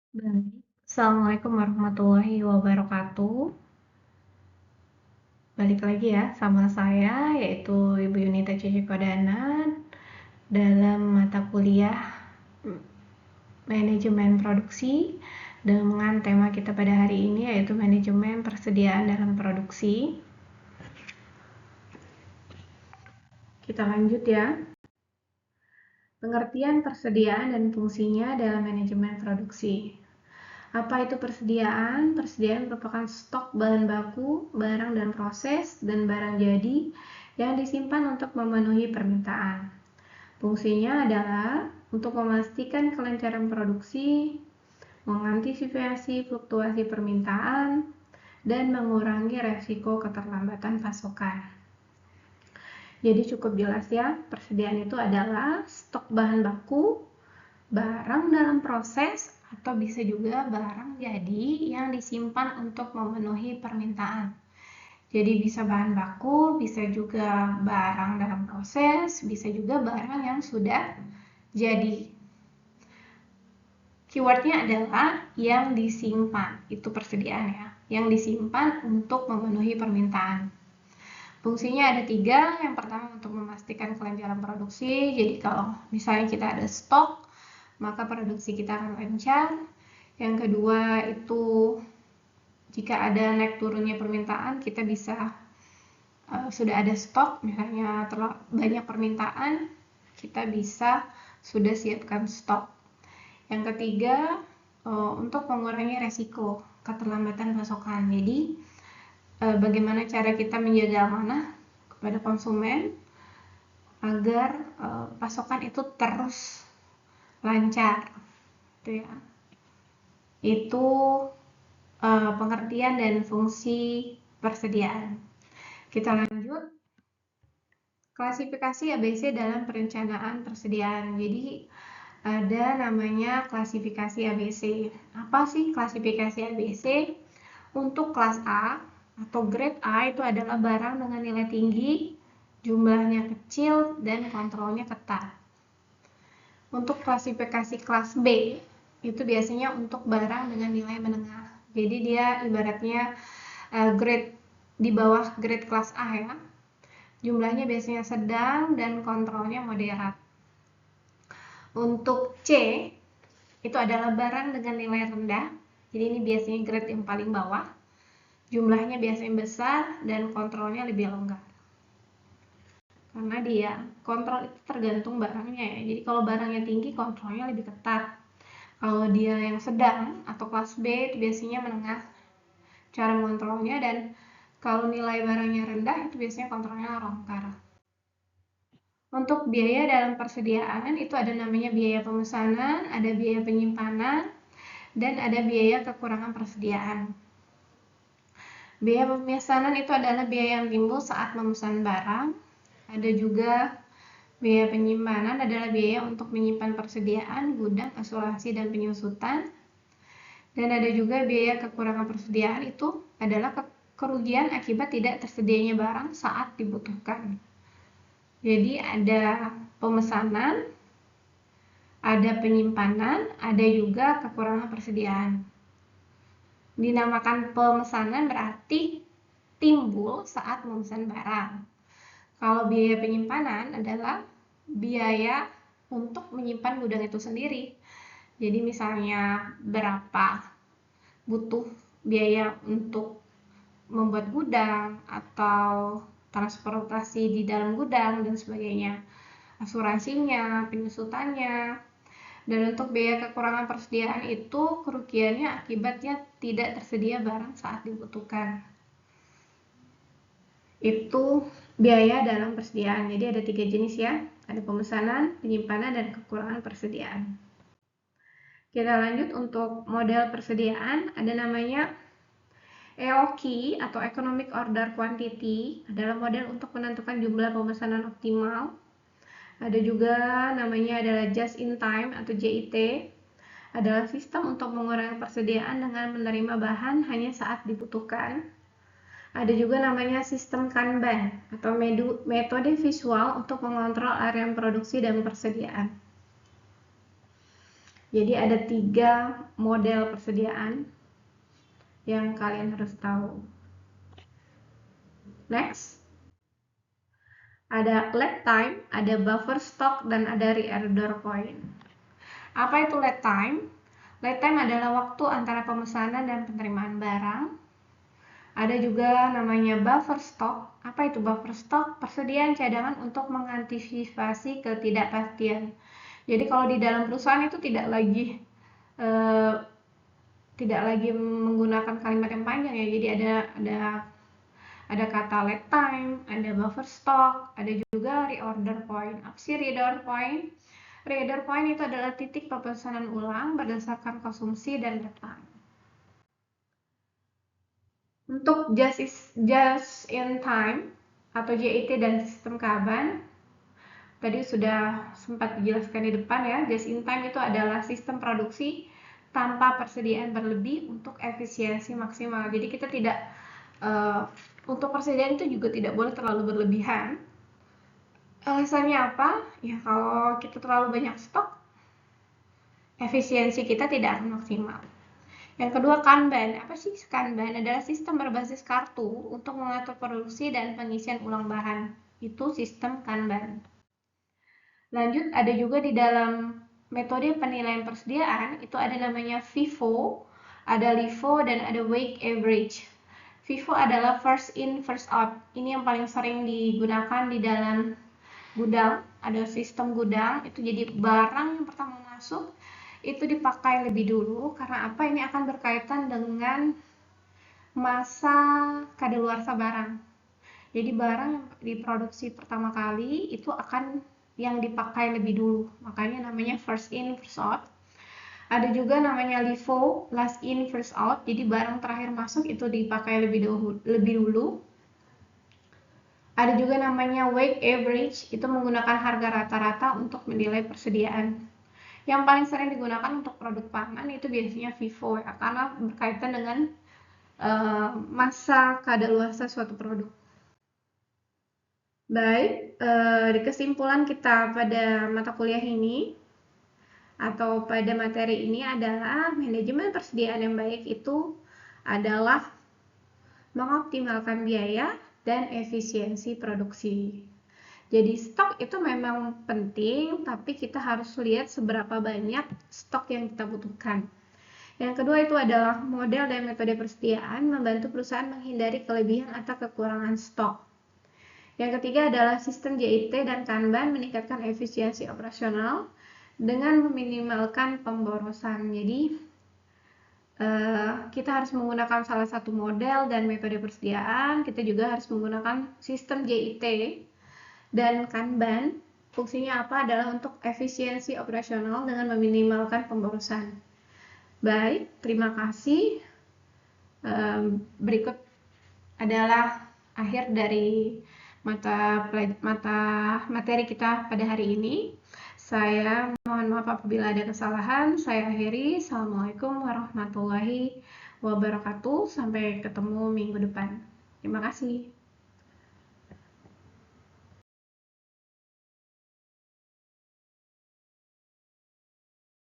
Baik. Assalamualaikum warahmatullahi wabarakatuh. Balik lagi ya sama saya, yaitu Ibu Yunita Cici Kodana dalam mata kuliah Manajemen Produksi dengan tema kita pada hari ini yaitu Manajemen Persediaan dalam Produksi. Kita lanjut ya. Pengertian persediaan dan fungsinya dalam manajemen produksi. Apa itu persediaan? Persediaan merupakan stok bahan baku, barang dan proses, dan barang jadi yang disimpan untuk memenuhi permintaan. Fungsinya adalah untuk memastikan kelancaran produksi, mengantisipasi fluktuasi permintaan, dan mengurangi resiko keterlambatan pasokan. Jadi cukup jelas ya, persediaan itu adalah stok bahan baku, barang dalam proses, atau bisa juga barang jadi yang disimpan untuk memenuhi permintaan. Jadi bisa bahan baku, bisa juga barang dalam proses, bisa juga barang yang sudah jadi. Keywordnya adalah yang disimpan, itu persediaan ya, yang disimpan untuk memenuhi permintaan. Fungsinya ada 3, yang pertama untuk memastikan kelancaran produksi, jadi kalau misalnya kita ada stok, maka produksi kita akan lancar. Yang kedua itu jika ada naik turunnya permintaan, kita bisa sudah ada stok, misalnya terlalu banyak permintaan, kita bisa sudah siapkan stok. Yang ketiga untuk mengurangi resiko keterlambatan pasokan. Jadi bagaimana cara kita menjaga amanah kepada konsumen agar pasokan itu terus lancar, gitu ya. Itu pengertian dan fungsi persediaan. Kita lanjut. Klasifikasi ABC dalam perencanaan persediaan. Jadi ada namanya klasifikasi ABC. Apa sih klasifikasi ABC? Untuk kelas A atau grade A itu adalah barang dengan nilai tinggi, jumlahnya kecil, dan kontrolnya ketat. Untuk klasifikasi kelas B itu biasanya untuk barang dengan nilai menengah. Jadi dia ibaratnya grade di bawah grade kelas A ya. Jumlahnya biasanya sedang dan kontrolnya moderat. Untuk C itu adalah barang dengan nilai rendah. Jadi ini biasanya grade yang paling bawah. Jumlahnya biasanya besar dan kontrolnya lebih longgar. Karena dia kontrol itu tergantung barangnya ya. Jadi kalau barangnya tinggi kontrolnya lebih ketat. Kalau dia yang sedang atau kelas B itu biasanya menengah cara mengontrolnya, dan kalau nilai barangnya rendah itu biasanya kontrolnya longgar. Untuk biaya dalam persediaan itu ada namanya biaya pemesanan, ada biaya penyimpanan, dan ada biaya kekurangan persediaan. Biaya pemesanan itu adalah biaya yang timbul saat memesan barang. Ada juga biaya penyimpanan adalah biaya untuk menyimpan persediaan, gudang, asuransi, dan penyusutan. Dan ada juga biaya kekurangan persediaan, itu adalah kerugian akibat tidak tersedianya barang saat dibutuhkan. Jadi ada pemesanan, ada penyimpanan, ada juga kekurangan persediaan. Dinamakan pemesanan berarti timbul saat memesan barang. Kalau biaya penyimpanan adalah biaya untuk menyimpan gudang itu sendiri. Jadi misalnya berapa butuh biaya untuk membuat gudang atau transportasi di dalam gudang dan sebagainya, asuransinya, penyusutannya. Dan untuk biaya kekurangan persediaan itu kerugiannya akibatnya tidak tersedia barang saat dibutuhkan. Itu biaya dalam persediaan. Jadi ada 3 jenis ya, ada pemesanan, penyimpanan, dan kekurangan persediaan. Kita lanjut untuk model persediaan, ada namanya EOQ atau Economic Order Quantity, adalah model untuk menentukan jumlah pemesanan optimal. Ada juga namanya adalah Just in Time atau JIT, adalah sistem untuk mengurangi persediaan dengan menerima bahan hanya saat dibutuhkan. Ada juga namanya sistem Kanban atau metode visual untuk mengontrol area produksi dan persediaan. Jadi ada 3 model persediaan yang kalian harus tahu. Next, ada lead time, ada buffer stock, dan ada reorder point. Apa itu lead time? Lead time adalah waktu antara pemesanan dan penerimaan barang. Ada juga namanya buffer stock. Apa itu buffer stock? Persediaan cadangan untuk mengantisipasi ketidakpastian. Jadi kalau di dalam perusahaan itu tidak lagi menggunakan kalimat yang panjang ya. Jadi ada kata lead time, ada buffer stock, ada juga reorder point. Apa sih reorder point? Reorder point itu adalah titik pemesanan ulang berdasarkan konsumsi dan lead time. Untuk just in time atau JIT dan sistem Kanban, tadi sudah sempat dijelaskan di depan ya. Just in time itu adalah sistem produksi tanpa persediaan berlebih untuk efisiensi maksimal. Jadi kita tidak untuk persediaan itu juga tidak boleh terlalu berlebihan. Alasannya apa? Ya kalau kita terlalu banyak stok, efisiensi kita tidak akan maksimal. Yang kedua, Kanban. Apa sih Kanban? Adalah sistem berbasis kartu untuk mengatur produksi dan pengisian ulang bahan. Itu sistem Kanban. Lanjut, ada juga di dalam metode penilaian persediaan, itu ada namanya FIFO, ada LIFO, dan ada weight average. FIFO adalah first in, first out. Ini yang paling sering digunakan di dalam gudang. Ada sistem gudang, itu jadi barang yang pertama masuk, itu dipakai lebih dulu karena apa? Ini akan berkaitan dengan masa kadaluarsa barang. Jadi barang yang diproduksi pertama kali itu akan yang dipakai lebih dulu, makanya namanya first in first out. Ada juga namanya LIFO, last in first out. Jadi barang terakhir masuk itu dipakai lebih dulu. Ada juga namanya weight average, itu menggunakan harga rata-rata untuk menilai persediaan. Yang paling sering digunakan untuk produk pangan itu biasanya FIFO ya, karena berkaitan dengan masa kadaluarsa suatu produk. Baik, di kesimpulan kita pada mata kuliah ini atau pada materi ini adalah manajemen persediaan yang baik itu adalah mengoptimalkan biaya dan efisiensi produksi. Jadi stok itu memang penting, tapi kita harus lihat seberapa banyak stok yang kita butuhkan. Yang kedua itu adalah model dan metode persediaan membantu perusahaan menghindari kelebihan atau kekurangan stok. Yang ketiga adalah sistem JIT dan Kanban meningkatkan efisiensi operasional dengan meminimalkan pemborosan. Jadi kita harus menggunakan salah satu model dan metode persediaan. Kita juga harus menggunakan sistem JIT dan Kanban. Fungsinya apa? Adalah untuk efisiensi operasional dengan meminimalkan pemborosan. Baik, terima kasih. Berikut adalah akhir dari materi kita pada hari ini. Saya mohon maaf apabila ada kesalahan. Saya akhiri. Assalamualaikum warahmatullahi wabarakatuh. Sampai ketemu minggu depan. Terima kasih.